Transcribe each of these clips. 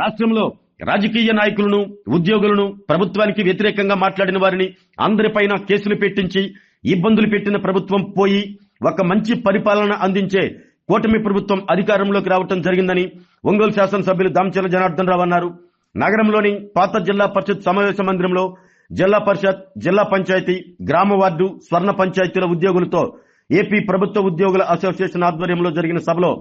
రాష్ట్రంలో రాజకీయ నాయకులను, ఉద్యోగులను, ప్రభుత్వానికి వ్యతిరేకంగా మాట్లాడిన వారిని అందరిపైన కేసులు పెట్టించి ఇబ్బందులు పెట్టిన ప్రభుత్వం పోయి ఒక మంచి పరిపాలన అందించే కూటమి ప్రభుత్వం అధికారంలోకి రావటం జరిగిందని ఒంగోలు శాసనసభ్యులు దామచర్ల జనార్దన్ రావు అన్నారు. నగరంలోని పాత జిల్లా పరిషత్ సమావేశ మందిరంలో జిల్లా పరిషత్, జిల్లా పంచాయతీ, గ్రామ వార్డు, స్వర్ణ పంచాయతీల ఉద్యోగులతో ఏపీ ప్రభుత్వ ఉద్యోగుల అసోసియేషన్ ఆధ్వర్యంలో జరిగిన సభలో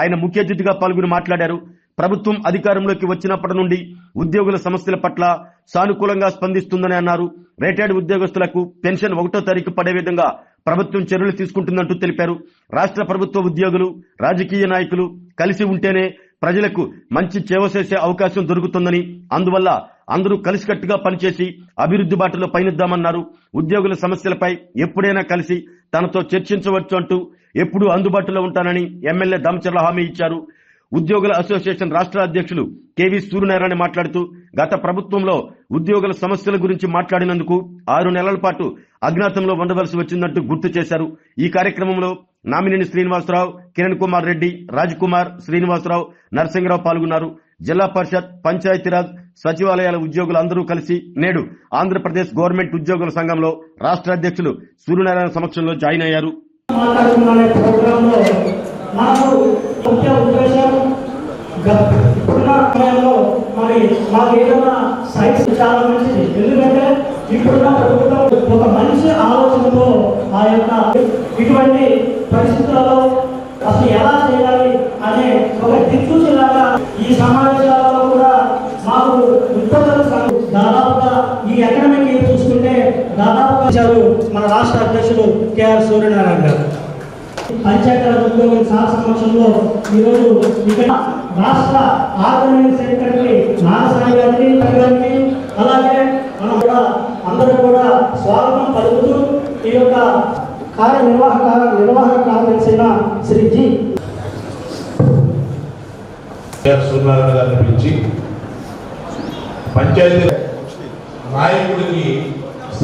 ఆయన ముఖ్య అతిథిగా పాల్గొని మాట్లాడారు. ప్రభుత్వం అధికారంలోకి వచ్చినప్పటి నుండి ఉద్యోగుల సమస్యల పట్ల సానుకూలంగా స్పందిస్తుందని అన్నారు. రిటైర్డ్ ఉద్యోగస్తులకు పెన్షన్ 1వ తారీఖు పడే విధంగా ప్రభుత్వం చర్యలు తీసుకుంటుందంటూ తెలిపారు. రాష్ట్ర ప్రభుత్వ ఉద్యోగులు, రాజకీయ నాయకులు కలిసి ఉంటేనే ప్రజలకు మంచి సేవ చేసే అవకాశం దొరుకుతుందని, అందువల్ల అందరూ కలిసికట్టుగా పనిచేసి అభివృద్ధి బాటలో పయనిద్దామన్నారు. ఉద్యోగుల సమస్యలపై ఎప్పుడైనా కలిసి తనతో చర్చించవచ్చు అంటూ ఎప్పుడూ అందుబాటులో ఉంటానని ఎమ్మెల్యే దామచర్ల హామీ ఇచ్చారు. ఉద్యోగుల అసోసియేషన్ రాష్ట్ర అధ్యక్షులు కెవి సూర్యనారాయణ మాట్లాడుతూ గత ప్రభుత్వంలో ఉద్యోగుల సమస్యల గురించి మాట్లాడినందుకు 6 నెలల పాటు అజ్ఞాతంలో ఉండవలసి వచ్చిందంటూ గుర్తు చేశారు. ఈ కార్యక్రమంలో నామినేని శ్రీనివాసరావు, కిరణ్ కుమార్ రెడ్డి, రాజ్ కుమార్, శ్రీనివాసరావు, నరసింహరావు పాల్గొన్నారు. జిల్లా పరిషత్, పంచాయతీరాజ్, సచివాలయాల ఉద్యోగులందరూ కలిసి నేడు ఆంధ్రప్రదేశ్ గవర్నమెంట్ ఉద్యోగుల సంఘంలో రాష్ట్ర అధ్యక్షులు సూర్యనారాయణ సమక్షంలో జాయిన్ అయ్యారు. ఇప్పుడున్న సమయంలో మరి మాకు ఏదైనా సైన్స్ చాలా మంచిది. ఎందుకంటే ఇప్పుడున్న ప్రభుత్వం ఒక మంచి ఆలోచనతో ఆ యొక్క ఇటువంటి పరిస్థితులలో అసలు ఎలా చేయాలి అనే ఒక దిక్సూచిలాగా ఈ సమావేశాలలో కూడా మాకు ఉత్పత్తులు దాదాపుగా ఈ అకాడమిక్ ఇయర్ చూసుకుంటే దాదాపుగా మన రాష్ట్ర అధ్యక్షులు కెఆర్ సూర్యనారాయణ గారు పంచాయతీరాజ్ ఉద్యోగుల సమక్షంలో ఈరోజు ఇక్కడ రాష్ట్ర ఆర్గనైజింగ్ సెక్రటరీ నాగసాయి గారికి అలాగే మనం కూడా అందరూ కూడా స్వాగతం పలుకుతూ ఈ యొక్క నిర్వహణ కార్యదర్శి శ్రీ జి సూర్యనారాయణ గారిని పిలిచి పంచాయతీ నాయకుడికి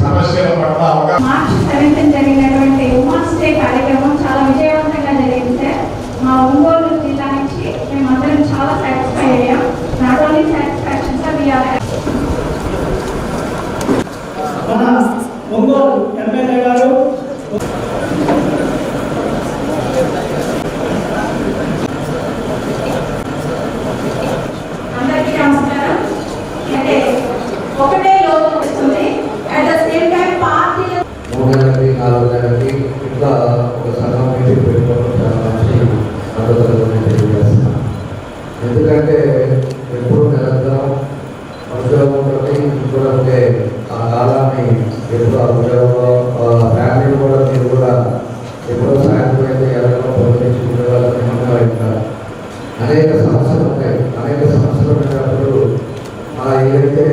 సమస్యల పట్ల మార్చి 7 జరిగినటువంటి ఉమెన్స్ డే కార్యక్రమం చాలా విజయవంతంగా జరిగింది సార్. మా ఒంగోలు జిల్లా నుంచి మేమందరం చాలా సాటిస్ఫై అయ్యాం. నాట్ ఓన్లీ సాటిస్ఫాక్షన్ సార్, మన ఒంగోలు ఎమ్మెల్యే గారు అందరికీ నమస్కారం. అంటే ఒకటే లోపం వస్తుంది. At the same time party 3 నెలలకి 4 నెలలకి ఇట్లా ఒక సంఘం మీటింగ్ పెట్టుకోవడం చాలా మంచి పద్ధతులను తెలియజేస్తున్నాం. ఎందుకంటే ఎప్పుడు నిరంతరం ఉద్యోగంతో కూడా ఉంటే ఆ కాలాన్ని ఎప్పుడు ఆ ఉద్యోగంలో ఫ్యామిలీ కూడా మీరు కూడా ఎప్పుడో సాయంత్రం అయితే ఎవరిలో ప్రవేశించుకునే వాళ్ళని ఇంకా అనేక సమస్యలు ఉంటాయి. అనేక సమస్యలు ఉన్నప్పుడు ఏదైతే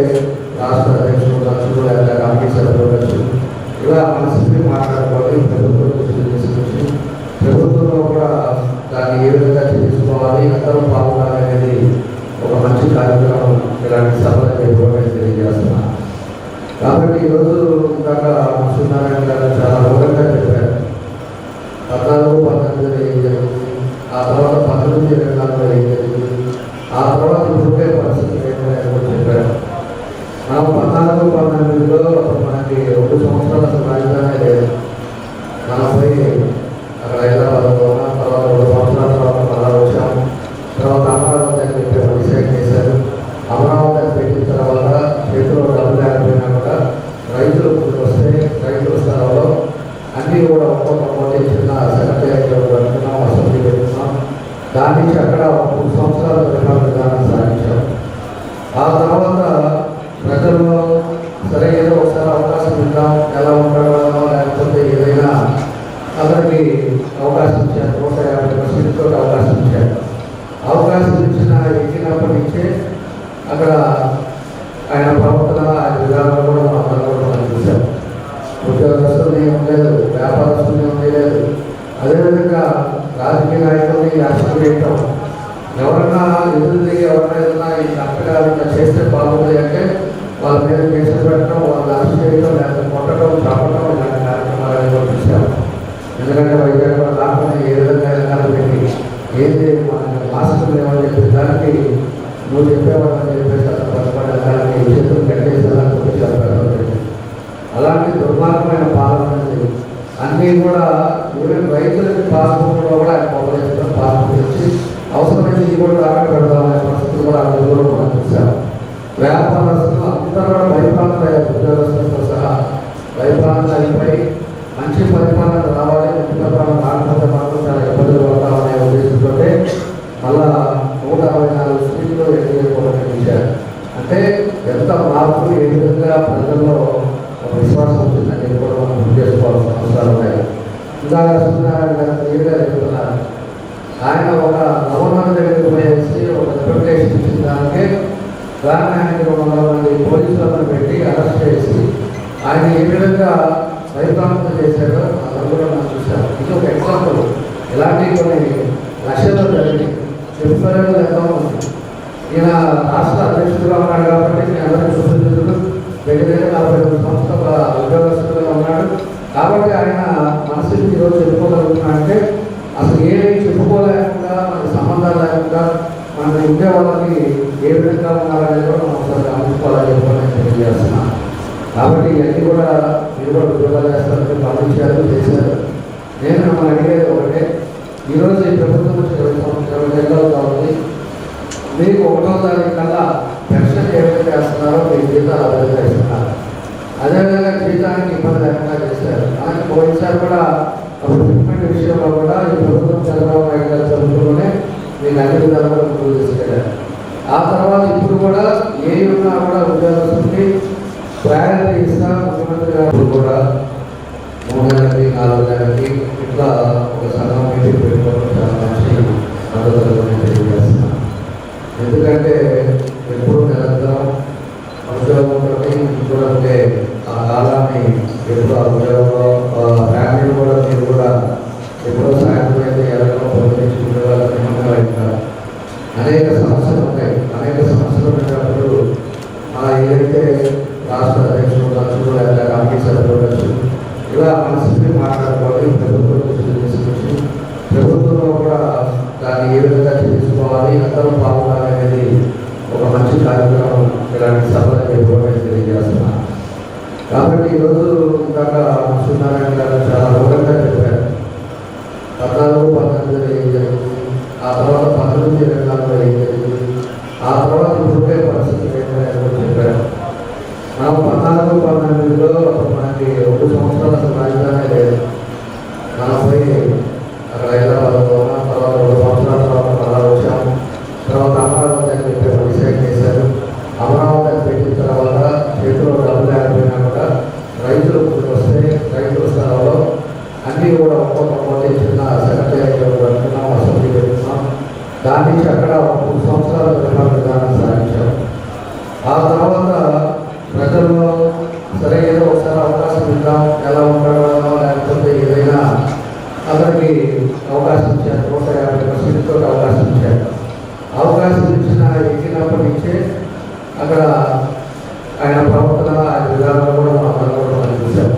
రాష్ట్ర అధ్యక్షులు ఖర్చులు లేదా కమిటీ సభ్యులు ఖర్చు ఇలా మనసుని మాట్లాడుకోవాలి. ప్రభుత్వం దృష్టికి తీసుకొచ్చి ప్రభుత్వంలో కూడా దాన్ని ఏ విధంగా తీసుకోవాలి, అందరూ పాల్గొనాలి అనేది ఒక మంచి కార్యక్రమం ఇలాంటి సభలు చేయడం తెలియజేస్తున్నాను. కాబట్టి ఈరోజు ఇందాక సూర్యనారాయణ గారు చాలా వివరంగా చెప్పారు. 14-19 ఏం జరిగింది, ఆ తర్వాత 19-24 ఏం జరిగింది, ఆ తర్వాత ఇప్పుడే పరిస్థితి ఏంటో చెప్పారు. మనం 14-19లో మనకి 2 సంవత్సరాల రాజధాని లేదు. మనం పోయి అక్కడ హైదరాబాద్లో ఉన్న తర్వాత 2 సంవత్సరాల తర్వాత మళ్ళా వచ్చాము. తర్వాత అమరావతి అని చెప్పి డిసైడ్ చేశారు. అమరావతి అని పెట్టిన తర్వాత చేతిలో డబ్బులు లేకపోయినా కూడా రైతులు వస్తే రైతుల స్థలంలో అన్నీ కూడా ఒక్కొక్క చిన్న సెక్రటరీ పెడుతున్నాం, అసెంబ్లీ పెడుతున్నాం. దాని నుంచి అక్కడ 3 సంవత్సరాల విధానం సాగించాం. ఆ తర్వాత ప్రజల్లో సరే ఏదో ఒకసారి అవకాశం ఇద్దాం, ఎలా ఉంటాడో లేకపోతే ఏదైనా అందరికీ అవకాశం ఇచ్చారు. 150% అవకాశం ఇచ్చారు. అవకాశం ఎక్కినప్పటి నుంచే అక్కడ ఆయన ప్రవర్తన, ఆయన విధానాలు కూడా అందరూ కూడా మనం చూసాం. ఉద్యోగస్తులు ఏం లేదు, వ్యాపారస్తులు ఏం లేదు. అదేవిధంగా రాజకీయ నాయకుల్ని యాక్షన్ చేయటం, ఎవరన్నా ఎదురు తిరిగి ఎవరైనా ఏదైనా ఈ తప్పగా చేస్తే బాగుంది అంటే వాళ్ళ మీద కేసులు పెట్టడం, వాళ్ళని అరెస్ట్ చేయడం, లేకపోతే కొట్టడం, చంపడం ఇలాంటి కార్యక్రమాలు కూడా చూసాం. ఎందుకంటే వైద్యంలో రాకుండా ఏ విధంగా పెట్టి ఏంటి మాస్కులు ఏమని చెప్పి దానికి నువ్వు చెప్పే విజయవాడని చెప్పేసి అతను పట్టుబడ్డానికి చేతులు కట్టేసేలా చెప్పారు. అలాంటి దుర్మార్గమైన పాలన అనేది అన్నీ కూడా ఈవెన్ రైతులకి పాస్బుక్లో కూడా ఆయన మొదలెట్టడం పాస్బుక్ ఇచ్చి అవసరమైతే ఇది కూడా తాకట్టు పెడదామనే పరిస్థితులు కూడా అందులో మనం చూసాం. వ్యాపారస్తులు అందరూ కూడా భయప్రాంతాలు ఉద్యోగస్తులతో సహా భయప్రాంతాలు అయిపోయి మంచి పరిపాలన రావాలి, మంచి పరిపాలన రాకపోతే మాత్రం చాలా ఇబ్బందులు పడతామనే ఉద్దేశంతో మళ్ళా 164 సీట్లు ఎన్నికలు అంటే ఎంత మార్పు ఏ విధంగా ప్రజల్లో ఒక విశ్వాసం వచ్చిందని కూడా మనం గుర్తు చేసుకోవాల్సిన అవసరాలు ఉన్నాయి. ఇందాక సూర్యనారాయణ గారు క్లియర్గా చెప్తున్నారు. ఆయన ఒక గవర్నర్ దగ్గరికి పోయేసి ఒక రిప్రజెంటేషన్ ఇచ్చిన దానికే దాన్ని ఆయనకి 200 మంది పోలీసులను పెట్టి అరెస్ట్ చేసి ఆయన ఏ విధంగా భయప్రాంతం చేశారో అందరూ కూడా మనం చూసాం. ఇది ఒక ఎగ్జాంపుల్. ఇలాంటి కొన్ని లక్ష్యాలు జరిగి చెప్పుకోలేదు ఎంతో ఉంది. ఈయన రాష్ట్ర అధ్యక్షుడిగా ఉన్నాడు కాబట్టి నేను అందరికీ సుపరిచితుడు. దగ్గర 42 సంవత్సరాల ఉద్యోగస్తులుగా ఉన్నాడు కాబట్టి ఆయన మనసుకి ఈరోజు చెప్పుకోగలుగుతున్నాడంటే అసలు ఏమీ చెప్పుకోలేకుండా మన సంబంధాలు లేకుండా మన ఉండే వాళ్ళకి ఏ విధంగా ఉన్నారనేది కూడా మనం ఒకసారి గమనించుకోవాలని చెప్పాలని తెలియజేస్తున్నాను. కాబట్టి ఇవన్నీ కూడా మీరు కూడా ఉద్యోగాలు చేస్తారని గమనించారు, చేశారు. నేను మిమ్మల్ని అడిగేది ఒకటే, ఈరోజు ఈ ప్రభుత్వం వచ్చి 20 ఏళ్ళు అవుతా ఉంది. మీకు 1వ తారీఖు కల్లా పెన్షన్ ఏ విధంగా చేస్తున్నారో మీకు జీతాలు అభివృద్ధి చేస్తున్నారు. అదేవిధంగా జీతానికి ఇబ్బంది లేకుండా చేశారు. అలాగే పోయినసారి కూడా ట్రీట్మెంట్ విషయంలో కూడా ఈ ప్రభుత్వం చంద్రబాబు నాయుడు గారి ప్రభుత్వంలోనే మీకు అన్ని విధాలుగా ముందుకు తీసుకెళ్ళారు. ఆ తర్వాత ఇప్పుడు కూడా ఏ ఉన్నా కూడా ఉద్యోగస్తులకి ప్రయారిటీ ఇస్తా ముఖ్యమంత్రి గారు కూడా 3 నెలలకి 4 నెలలకి ఇట్లా ఒక సంఘం మీటింగ్ పెట్టుకోవడం చాలా మంచి పద్ధతులు తెలియజేస్తున్నాను. ఎందుకంటే ఎప్పుడు నిరంతరం ఉద్యోగంతో కూడా ఉండే ఆ కాలాన్ని ఎప్పుడు ఆ ఉద్యోగంలో ఫ్యామిలీ కూడా మీరు కూడా ఎప్పుడో సాయంత్రం అయితే ఎవరికో ప్రవేశించుకునే వాళ్ళకి అనేక సమస్యలు ఉంటాయి. అనేక సమస్యలు ఉన్నప్పుడు ఏదైతే రాష్ట్ర అధ్యక్షులు ఉండొచ్చు లేదా కమిటీ సభ్యులు ఉండొచ్చు, ఇలా మనసుని మాట్లాడుకోవాలి. ప్రభుత్వం దృష్టికి తీసుకొచ్చి ప్రభుత్వంలో కూడా దాన్ని ఏ విధంగా తీసుకోవాలి, అందరూ పాల్గొనాలి అనేది ఒక మంచి కార్యక్రమం ఇలాంటి సభలు చెప్పుకోవడానికి తెలియజేస్తున్నాను. కాబట్టి ఈరోజు ఇందాక సూర్యనారాయణ గారు చాలా వివరంగా చెప్పారు. 14-19 ఏం జరిగింది, ఆ తర్వాత 19-24 ఏం జరిగింది, ఆ తర్వాత ఇప్పుడే పరిస్థితి ఏంటని చెప్పారు. మనం 14-19లో మనకి 2 సంవత్సరాల అసలు రాజధాని లేదు. మనం పోయి అక్కడ హైదరాబాద్లో ఉన్నాం. తర్వాత 2 సంవత్సరాల తర్వాత మళ్ళా వచ్చాము. తర్వాత అమరావతి అని చెప్పి డిసైడ్ చేశారు. అమరావతి అని పెట్టిన తర్వాత చేతిలో డబ్బులు లేకపోయినా కూడా రైతులు వస్తే రైతుల స్థలంలో అన్నీ కూడా ఒక్కొక్క చిన్న సెక్రటరీ పెడుతున్నాం, అసెంబ్లీ పెడుతున్నాం. దాని నుంచి అక్కడ 3 సంవత్సరాల పరిపాలన విధానం సాగించాం. ఆ తర్వాత ప్రజల్లో సరే ఏదో ఒకసారి అవకాశం ఇద్దాం, ఎలా ఉంటాడో లేకపోతే ఏదైనా అతనికి అవకాశం ఇచ్చారు. 150% అవకాశం ఇచ్చారు. అవకాశం ఎక్కినప్పటి నుంచే అక్కడ ఆయన ప్రవర్తన, ఆయన విధానాలు కూడా మనం కూడా మనం చూసాం.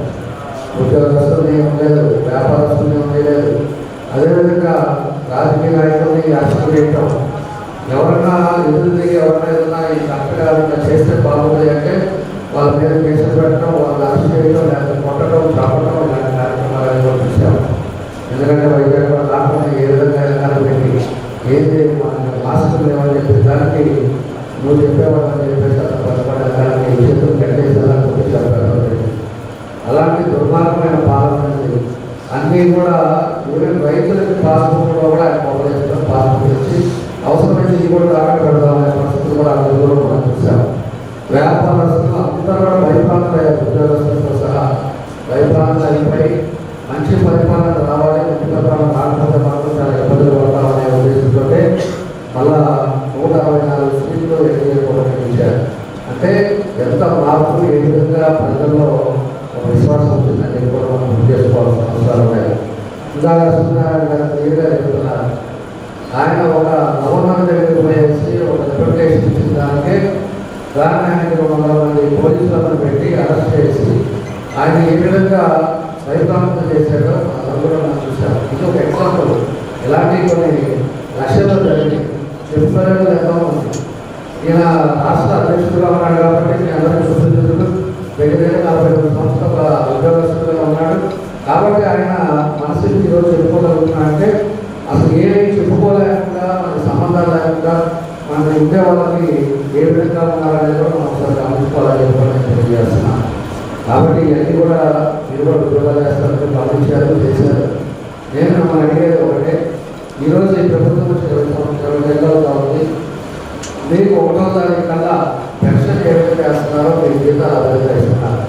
ఉద్యోగస్తుల్ని ఉండలేదు, వ్యాపారస్తుల్ని ఉండలేదు. అదేవిధంగా రాజకీయ నాయకుల్ని అరెస్ట్ చేయటం, ఎవరన్నా ఎదురు తిరిగి ఎవరన్నా ఏదన్నా ఈ కంపెనీ చేస్తే బాగుంది అంటే వాళ్ళ మీద కేసులు పెట్టడం, వాళ్ళని అరెస్ట్ చేయడం, లేకపోతే కొట్టడం, చంపడం ఇలాంటి కార్యక్రమాలు కూడా చూసాం. ఎందుకంటే వైద్యంలో రాకుండా ఏ విధంగా విధానం పెట్టి ఏది మాస్కులు లేవని చెప్పి దానికి నువ్వు చెప్పేవాళ్ళని చెప్పేసి అతను పట్టుబడ్డానికి చేతులు కట్టేసేలా చెప్పారు. అలాంటి దుర్మార్గమైన పాలన అనేది అన్నీ కూడా ఈవెన్ రైతులకి పాస్బుక్లో కూడా ఆయన మొదలెట్టడం పాస్బుక్ ఇచ్చి అవసరమైతే ఇది కూడా తాకట్టు పెడదామనే పరిస్థితులు కూడా అందులో మనం చూసాం. వ్యాపారస్తులు అందరూ కూడా భయప్రాంతాలు ఉద్యోగస్తులతో సహా భయప్రాంతాలు అయిపోయి మంచి పరిపాలన రావాలి, మంచి పరిపాలన రాకపోతే మాత్రం చాలా ఇబ్బందులు పడతామనే ఉద్దేశంతో మళ్ళా 164 సీట్లు ఎన్నికలు. అంటే ఎంత మార్పు ఏ విధంగా ప్రజల్లో ఒక విశ్వాసం వచ్చిందని కూడా మనం గుర్తు చేసుకోవాల్సిన అవసరాలు ఉన్నాయి. ఇందాక సూర్యనారాయణ గారు క్లియర్గా చెప్తున్నారు. ఆయన ఒక గవర్నర్ దగ్గరికి పోయేసి ఒక రిప్రజెంటేషన్ ఇచ్చిన దానికే దాన్ని ఆయనకి 200 మంది పోలీసులను పెట్టి అరెస్ట్ చేసి ఆయన ఏ విధంగా భయప్రాంతం చేశారో అందరూ కూడా మనం చూసాం. ఇది ఒక ఎగ్జాంపుల్. ఇలాంటి కొన్ని లక్ష్యాలు జరిగి చెప్పుకోలేదు ఎంతో ఉంది. ఈయన రాష్ట్ర అధ్యక్షుడుగా ఉన్నాడు కాబట్టి మీ అందరికీ సుపరిచితుడు. దగ్గర 42 సంవత్సరాల ఉద్యోగస్తులుగా ఉన్నాడు కాబట్టి ఆయన మనసుకి ఈరోజు చెప్పుకోగలుగుతున్నాడంటే అసలు ఏమీ చెప్పుకోలేకుండా మన సంబంధాలు లేకుండా మన ఉండే వాళ్ళకి ఏ విధంగా ఉన్నారనేది కూడా మనం ఒకసారి గమనించుకోవాలని చెప్పి తెలియజేస్తున్నాను. కాబట్టి ఇవన్నీ కూడా మీరు కూడా ఉద్యోగాలు చేస్తారు, గమనించారు, చేశారు. నేను మిమ్మల్ని అడిగేది ఒకటే, ఈరోజు ఈ ప్రభుత్వం 20 ఏళ్ళు అవుతుంది. మీకు 1వ తారీఖు కల్లా పెన్షన్ ఏ విధంగా చేస్తున్నారో మీకు జీతాలు అభివృద్ధి చేస్తున్నారు.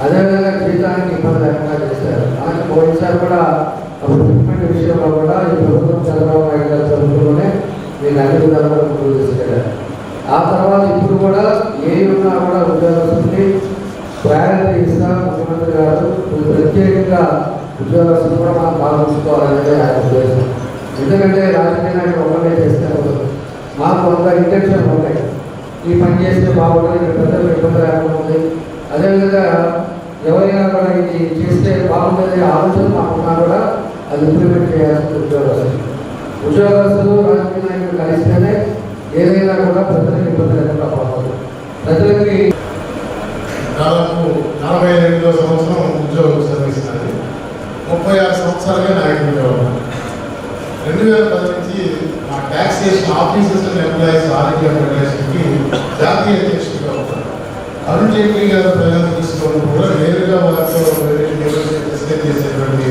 అదేవిధంగా జీతానికి ఇబ్బంది లేకుండా చేశారు. అలాగే పోయినసారి కూడా అప్పుడు ట్రీట్మెంట్ విషయంలో కూడా ఈ ప్రభుత్వం చంద్రబాబు నాయుడు గారి ప్రభుత్వంలోనే మీకు అన్ని విధాలు కూడా ముందుకు తీసుకెళ్ళారు. ఆ తర్వాత ఇప్పుడు కూడా ఏ ఉన్నా కూడా ఉద్యోగస్తులకి ప్రయారిటీ ఇస్తా ముఖ్యమంత్రి గారు ప్రత్యేకంగా ఉద్యోగస్తులు కూడా మనం పాల్గొంచుకోవాలనేది ఆయన ఉద్దేశం. ఎందుకంటే రాజకీయ నాయకులు ఒకటే చేస్తే మాకు కొంత ఇంటెన్షన్ ఉంటాయి, ఈ పని చేస్తే బాగుంటుంది, ఇక్కడ ప్రజలకు ఇబ్బంది లేకుండా ఉంది. అదేవిధంగా ఎవరైనా కూడా ఇది చేస్తే బాగుంటుంది ఆలోచన మాకున్నా కూడా అది ఇంప్లిమెంట్ చేయాల్సిన ఉద్యోగస్తులు రాజకీయ నాయకులు కలిస్తేనే ఏదైనా కూడా ప్రజలకు ఇబ్బంది లేకుండా పోతుంది. ప్రజలకి దాదాపు 42వ సంవత్సరం ఉద్యోగం సర్వీస్ నాది. 36 సంవత్సరాలుగా నాయకుడిగా ఉన్నాను. 2010 నుంచి మా ట్యాక్సేషన్ ఆఫీసర్స్ అండ్ ఎంప్లాయీస్ ఆరోగ్య ఫెడరేషన్కి జాతీయ అధ్యక్షుడిగా ఉన్నాను. అరుణ్ జైట్లీ గారు ప్రజలు తీసుకోవడం కూడా నేరుగా వారితో డిస్కస్ చేసేటువంటి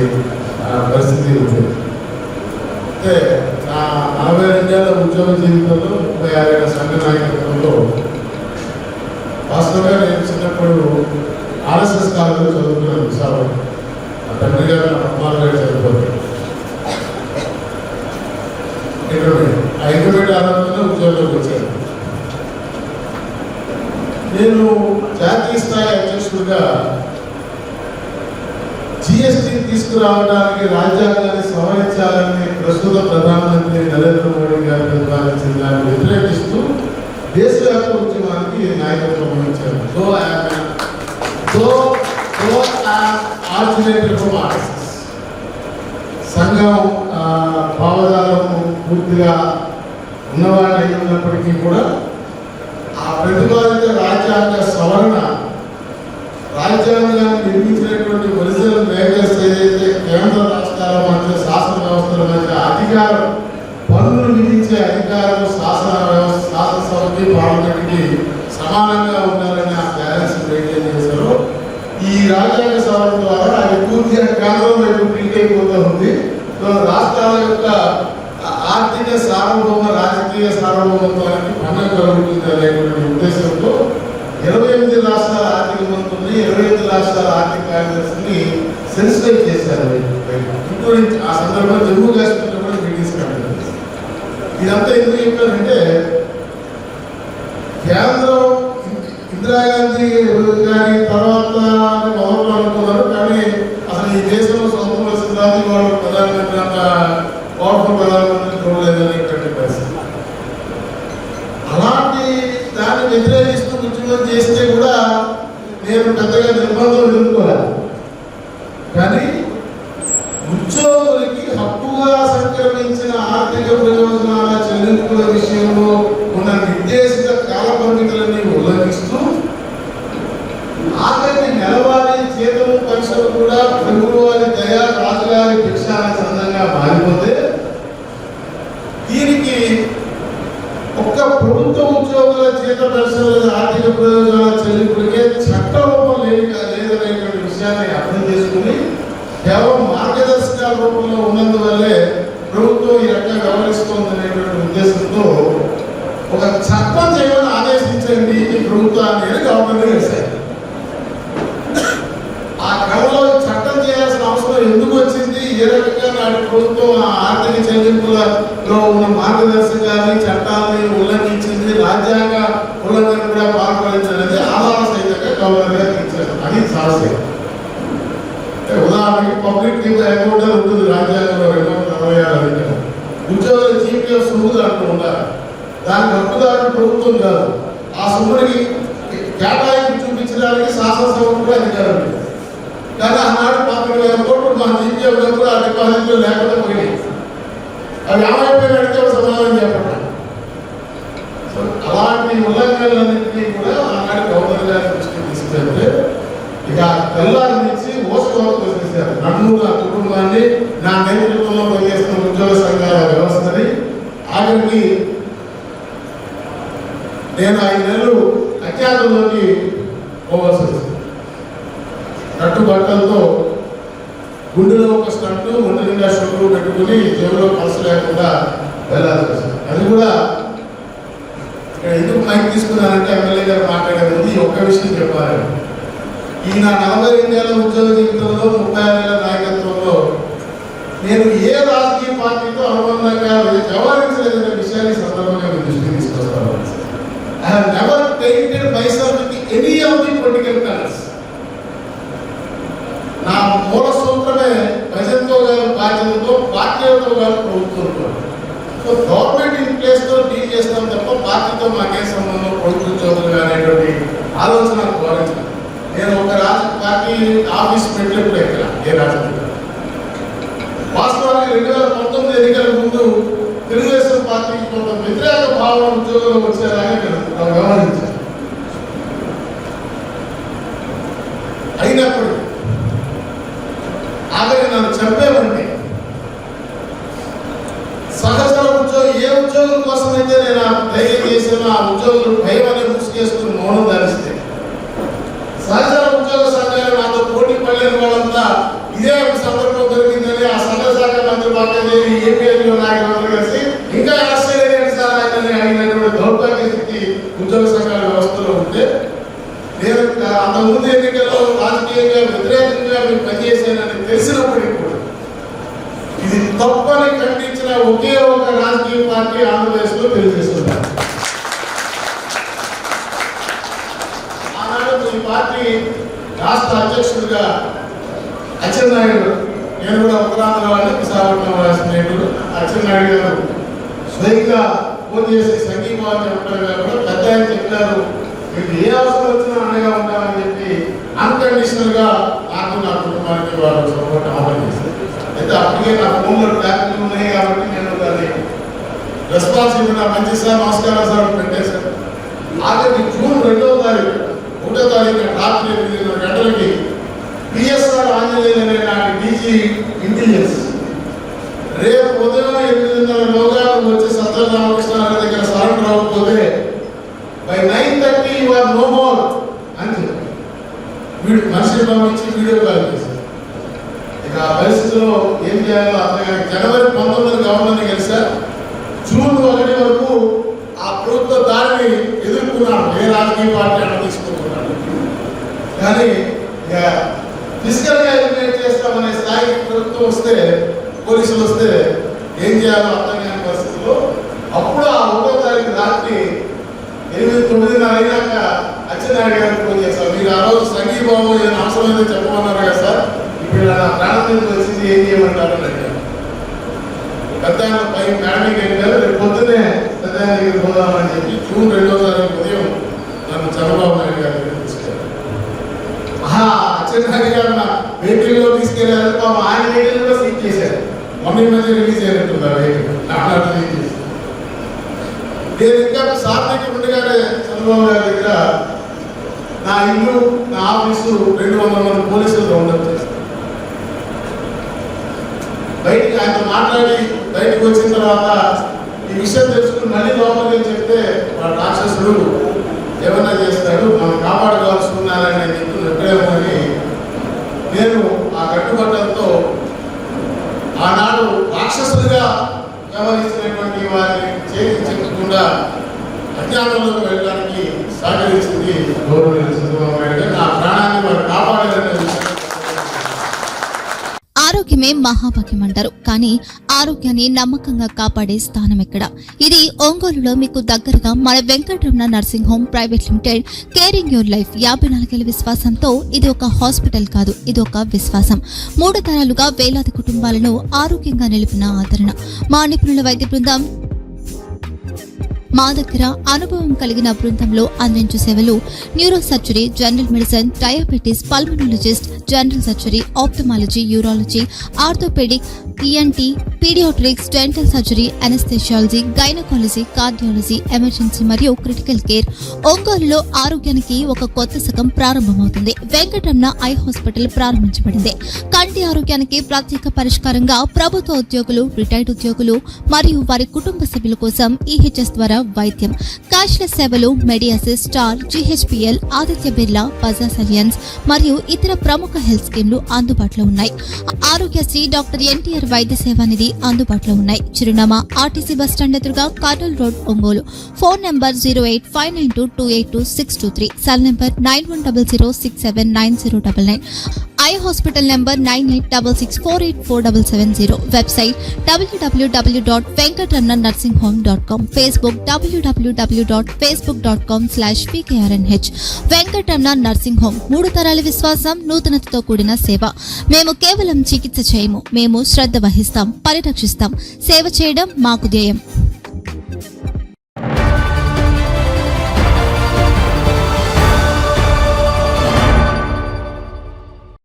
పరిస్థితి ఉంది. అంటే నా 42 ఏళ్ల ఉద్యోగ జీవితంలో 36 ఏళ్ల సంఘ నాయకత్వంలో వాస్తవంగా నేను చిన్నప్పుడు ఆర్ఎస్ఎస్ కాలేజీలో చదువుకున్నాను. విశాఖ తండ్రి గారు నా అమ్మారు గారు చదువుకోవాలి. ఆ ఇంటర్మీడియట్ ఆధారంగా ఉద్యోగంలోకి వచ్చాను. నేను జాతీయ స్థాయి అధ్యక్షుడిగా జిఎస్టీ తీసుకురావడానికి రాజ్యాంగాన్ని సవరించాలని ప్రస్తుత ప్రధానమంత్రి నరేంద్ర మోడీ గారు ప్రతిపాదించిన దాన్ని వ్యతిరేకిస్తూ దేశవ్యాప్త ఉద్యమానికి నాయకత్వం వహించారు. సంఘం భావజాలం పూర్తిగా ఉన్నవాళ్ళు అయి ఉన్నప్పటికీ కూడా ఆ ప్రతిపాదిత రాజ్యాంగ సవరణ రాజ్యాంగాన్ని నిర్మించినటువంటి ఒరిజినల్ మేకర్స్ ఏదైతే కేంద్ర రాష్ట్రాల మధ్య శాసన వ్యవస్థల మధ్య అధికారం పన్నులు విధించే అధికారం శాసనసభకి పార్లమెంట్కి సమానంగా ఉండాలని ఆ బ్యాలెన్స్ మెయింటైన్ చేశారు. ఈ రాజ్యాంగ సవరణ ద్వారా అది పూర్తిగా కేంద్రం వైపు ప్రింట్ అయిపోతూ ఉంది. రాష్ట్రాల యొక్క ఆర్థిక సార్వభౌమ రాజకీయ సార్వభౌమత్వానికి భంగం కలుగుతుంది అనేటువంటి ఉద్దేశంతో 28 రాష్ట్రాల ఆర్థిక మంత్రుల్ని 28 రాష్ట్రాల ఆర్థిక కార్యదర్శిని సెన్సిటైజ్ చేశారు. ఇంక్లూడింగ్ ఆ సందర్భంలో జమ్మూ కాశ్మీర్లో కూడా మీటింగ్స్ కండక్ట్ చేశారు. ఇదంతా ఎందుకు చెప్పారంటే కేంద్రం ఇందిరాగాంధీ గారి తర్వాత మొదలు అనుకున్నారు, కానీ అసలు ఈ దేశంలో స్వతంత్రం వచ్చిన తర్వాత వాళ్ళు ప్రధానమంత్రి అంత పవర్ఫుల్ ప్రధానమంత్రి చూడలేదనేటువంటి పరిస్థితి. అలాంటి దాన్ని వ్యతిరేకిస్తూ ఉద్యమం చేస్తే కూడా నేను పెద్దగా నిర్బంధం ఎదుర్కోలేదు. కానీ ఉద్యోగులకి హక్కుగా సంక్రమించిన ఆర్థిక ప్రయోజనాల చెల్లింపుల విషయంలో ఉన్న నిర్దేశిత కాల పరిమితులన్నీ ఉల్లంఘిస్తూ ఆఖరి నెలవారీ జీతము పెన్షన్ కూడా ప్రభువారి దయా రాజుగారి భిక్షానందంగా మారిపోతే దీనికి ఒక్క ప్రభుత్వ ఉద్యోగుల జీత పెన్షన్ల ఆర్థిక ప్రయోజనాల చెల్లింపులకే చట్టరూపం లేదనేటువంటి విషయాన్ని అర్థం చేసుకుని కేవలం మార్గదర్శకాల రూపంలో ఉన్నందువల్లే ప్రభుత్వం ఈ రకంగా వ్యవహరిస్తోందనేటువంటి ఉద్దేశంతో ఒక చట్టం చేయమని ఆదేశించండి ఈ ప్రభుత్వాన్ని గవర్నమెంట్ చేశారు. ఆ క్రమంలో చట్టం చేయాల్సిన అవసరం ఎందుకు వచ్చింది, ఏ రకంగా నాటి ప్రభుత్వం ఆ ఆర్థిక చెల్లింపులలో ఉన్న మార్గదర్శకాన్ని చట్టాలని ఉల్లంఘించింది, రాజ్యాంగ ఉల్లంఘన కూడా పాల్పడించనేది ఆధార సహితంగా గవర్నర్ గారు ఇచ్చారు. అది సమస్య. ఉదాహరణకి పబ్లిక్ అకౌంట్ అని ఉంటుంది రాజ్యాంగంలో 246 ఉద్యోగుల జీపీఎఫ్ సొమ్ము అంటూ ఉండాలి. దానికి హక్కుదారు ప్రభుత్వం కాదు. ఆ సొమ్ముడికి కేటాయింపు చూపించడానికి శాసనసభ కూడా అధికారం లేదు. కానీ ఆనాడు 15,000 కోట్లు మా జీపీఎఫ్ డబ్బులు ఆ డిపాజిట్లో లేకుండా పోయినాయి. అవి ఏమైపోయిన అడిగే సమాధానం చెప్పండి. అలాంటి వాటి ఉల్లంఘనలన్నింటినీ కూడా ఆనాడు గవర్నర్ గారి దృష్టికి తీసుకెళ్తే ఇక తెల్లారి నుంచి ఓసుకోవడం చేశారు. నన్ను, నా కుటుంబాన్ని, నా నేతృత్వంలో పనిచేస్తున్న ఉద్యోగ సంఘాల వ్యవస్థని ఆఖరికి నేను 5 నెలలు అజ్ఞాతంలోకి పోవాల్సి వచ్చింది. కట్టుబట్టలతో గుండెలో ఒక స్టంట్, ఒంటి నిండా షుగర్ పెట్టుకుని జేబులో పల్స్ లేకుండా వెళ్ళాల్సి వచ్చింది. అది కూడా ఎందుకు మైక్ తీసుకున్నానంటే ఎమ్మెల్యే గారు మాట్లాడే ముందు ఒక్క విషయం చెప్పారు. ఈయన 42 ఏళ్ల ఉద్యోగ జీవితంలో 36 ఏళ్ల నాయకత్వంలో నేను ఏ రాజకీయ పార్టీతో అనుబంధంగా వ్యవహరించలేదనే విషయాన్ని సందర్భంగా మీ దృష్టికి తీసుకొస్తాను. I have never painted myself with any of the political colors. నా మూల సూత్రమే ప్రజలతో గారు బాధ్యతతో, పార్టీలతో గారు ప్రభుత్వంతో. సో గవర్నమెంట్ ఇన్ ప్లేస్ తో డీల్ చేస్తాం తప్ప పార్టీతో మాకేం సంబంధం, ప్రభుత్వ ఉద్యోగులు అనేటువంటి ఆలోచన గౌరవించాలి. నేను ఒక రాజకీయ పార్టీ ఆఫీస్ పెట్టినప్పుడు ఎక్కడ ఏ రాజకీయ వాస్తవానికి 2019 ఎన్నికల ముందు తెలుగుదేశం పార్టీకి కొంత వ్యతిరేక భావన ఉద్యోగంలో వచ్చారని నేను వ్యవహరించాను. అయినప్పుడు ఆఖరి నన్ను చెప్పేవండి సహజ ఉద్యోగం ఏ ఉద్యోగం కోసమైతే నేను ధైర్యం చేసిన ఆ ఉద్యోగులు భయం అనే ముసుగేసుకుని మౌనం ధరిస్తే సహజ ఉద్యోగ సంఘాలు నాతో పోటీ పడలేని వాళ్ళంతా ఇదే సందర్భం దొరికిందని ఆ సంఘ శాఖ మంత్రి బాధ్యత ఏపీఎల్లో నాయకులందరూ కలిసి ఇంకా ఆశ్చర్యం సార్ ఆయన అయినటువంటి దౌర్భాగ్య స్థితి ఉద్యోగ సంఘాల వ్యవస్థలో ఉంటే నేను అంతకుముందు ఎన్నికల్లో రాజకీయంగా వ్యతిరేకంగా మీరు పనిచేసానని తెలిసినప్పటికీ కూడా ఇది తప్పని ఖండించిన ఒకే ఒక రాజకీయ పార్టీ ఆంధ్రప్రదేశ్ లో తెలియజేస్తున్నారు. ఆనాడు ఈ పార్టీ రాష్ట్ర అధ్యక్షుడిగా అచ్చెన్నాయుడు, నేను కూడా ఉత్తరాంధ్ర వాళ్ళని విశాఖపట్నం రాసినప్పుడు అచ్చెన్నాయుడు గారు స్వయంగా ఫోన్ చేసి సంఘీభావం చెప్పడం కూడా పెద్ద ఆయన చెప్పారు, మీకు ఏ అవసరం వచ్చినా అండగా ఉంటామని చెప్పి అన్కండిషనల్ గా నాకు, నా కుటుంబానికి వాళ్ళు సపోర్ట్ ఆఫర్ చేశారు. అయితే అప్పటికే నా ఫోన్లో ట్యాబ్లు ఉన్నాయి కాబట్టి నేను దాన్ని రెస్పాన్స్ ఇవ్వడం మంచి సార్ నమస్కారం సార్ పెట్టేశాను. ఆఖరికి జూన్ 2వ తారీఖు 1వ తారీఖు రాత్రి 8 గంటలకి పిఎస్ఆర్ ఆంజనేయులు అనే నాటి డీజీ ఇంటెలిజెన్స్ రేపు ఉదయం 8:30లోగా వచ్చి సత్యరామకృష్ణ దగ్గర సరెండర్ అవ్వకపోతే by 9:30 you are no more అని చెప్పి వీడు మనిషిని పంపించి వీడియో కాల్ చేశారు. ఇక ఆ పరిస్థితిలో ఏం చేయాలో అర్థం జనవరి 19 గవర్నర్ని కలిసారు. జూన్ 1 వరకు ఆ ప్రభుత్వ దాడిని ఎదుర్కొన్నాను. ఏ రాజకీయ పార్టీ అన్న తీసుకుంటున్నాను కానీ ఇక ఫిజికల్ గా ఎలిమినేట్ చేస్తామనే స్థాయికి ప్రభుత్వం వస్తే, పోలీసులు వస్తే ఏం చేయాలో అర్థం కాని పరిస్థితుల్లో అప్పుడు ఆ 1వ తారీఖు రాత్రి 8-9:30 అయినాక అచ్చెన్నాయుడు గారికి ఫోన్ చేశారు. మీరు ఆ రోజు సంఘీభావం ఏదైనా అవసరమైతే చెప్పమన్నారు కదా సార్, ఇప్పుడు నా ప్రాణం మీద వచ్చింది ఏం చేయమంటారు అని అడిగారు. పెద్ద పై మేడమింగ్ వెళ్ళారు. రేపు పొద్దునే పెద్ద దగ్గర పోదామని చెప్పి జూన్ 2వ తారీఖు ఉదయం నన్ను చంద్రబాబు నాయుడు గారి దగ్గర తీసుకెళ్ళారు. అచ్చెన్నాయుడు గారు నా వెహికల్లో తీసుకెళ్లారు. పాపం ఆయన వెహికల్ కూడా సీజ్ చేశారు. మొన్న మధ్య రిలీజ్ అయినట్టుంది ఆ వెహికల్ నాన్న రిలీజ్ చేసి. నేను ఇంకా సార్ దగ్గర ఉండగానే చంద్రబాబు గారి దగ్గర నా ఇల్లు, నా ఆఫీసు 200 మంది పోలీసులతో ఉండదు. బయటికి ఆయనతో మాట్లాడి బయటకు వచ్చిన తర్వాత ఈ విషయం తెలుసుకుని మళ్ళీ లోపలికి చెప్తే వాడు రాక్షసుడు ఏమన్నా చేస్తాడు, మనం కాపాడుకోవాల్సుకున్నారని నేను చెప్పి ఎక్కడేమని నేను ఆ కట్టుబట్టలతో ఆనాడు రాక్షసులుగా వ్యవహరించినటువంటి వారిని చేతి చెక్కకుండా అజ్ఞానంలోకి వెళ్ళడానికి సహకరించింది గౌరవనీయులు చంద్రబాబు నాయుడు గారు. నా ప్రాణాన్ని వారు కాపాడారనే విషయం. ఆరోగ్యమే మహాభాగ్యం అంటారు, కానీ ఆరోగ్యాన్ని నమ్మకంగా కాపాడే స్థానం ఎక్కడ? ఇది ఒంగోలులో మీకు దగ్గరగా మన Venkataramana nursing home private limited. Caring your life 54 ఏళ్ల విశ్వాసంతో ఇది ఒక హాస్పిటల్ కాదు, ఇది ఒక విశ్వాసం. 3 తరాలుగా వేలాది కుటుంబాలను ఆరోగ్యంగా నిలిపిన ఆదరణ. మా నిపుణుల వైద్య బృందం మా దగ్గర అనుభవం కలిగిన బృందంలో అందించే సేవలు neuro surgery, general medicine, diabetes, pulmonologist, general surgery, ophthalmology, urology, orthopaedic, ENT, paediatrics, dental surgery, anaesthesiology, gynaecology, cardiology, emergency మరియు క్రిటికల్ కేర్. ఒంగోలులో ఆరోగ్యానికి ఒక కొత్త శకం ప్రారంభమవుతుంది. వెంకటరమణ ఐ హాస్పిటల్ ప్రారంభించబడింది. కంటి ఆరోగ్యానికి ప్రత్యేక పరిష్కారంగా ప్రభుత్వ ఉద్యోగులు, రిటైర్డ్ ఉద్యోగులు మరియు వారి కుటుంబ సభ్యుల కోసం ఈహెచ్ఎస్ ద్వారా వైద్యం, క్యాష్లెస్ సేవలు, మెడియాసిస్, స్టార్, జీహెచ్పీఎల్, ఆదిత్య బిర్లా, బజాజ్ అలియన్స్ మరియు ఇతర ప్రముఖ హెల్త్ స్కీమ్లు అందుబాటులో ఉన్నాయి. ఆరోగ్యశ్రీ, డాక్టర్ ఎన్టీఆర్ వైద్య సేవా నిధి అందుబాటులో ఉన్నాయి. చిరునామా ఆర్టీసీ బస్టాండ్ ఎదురుగా, Kurnool road, Ongole. Phone number 08592282623, cell number 9100679099. Eye hospital number 9866484770. Website www.venkatramannursing.com. Facebook www.facebook.com/pkrnh. Venkataramana nursing home, 3 తరాల విశ్వాసం, నూతనతతో కూడిన సేవ. మేము కేవలం చికిత్స చేయము, మేము శ్రద్ధ వహిస్తాం, పరిరక్షిస్తాం. సేవ చేయడం మాకు ధ్యేయం.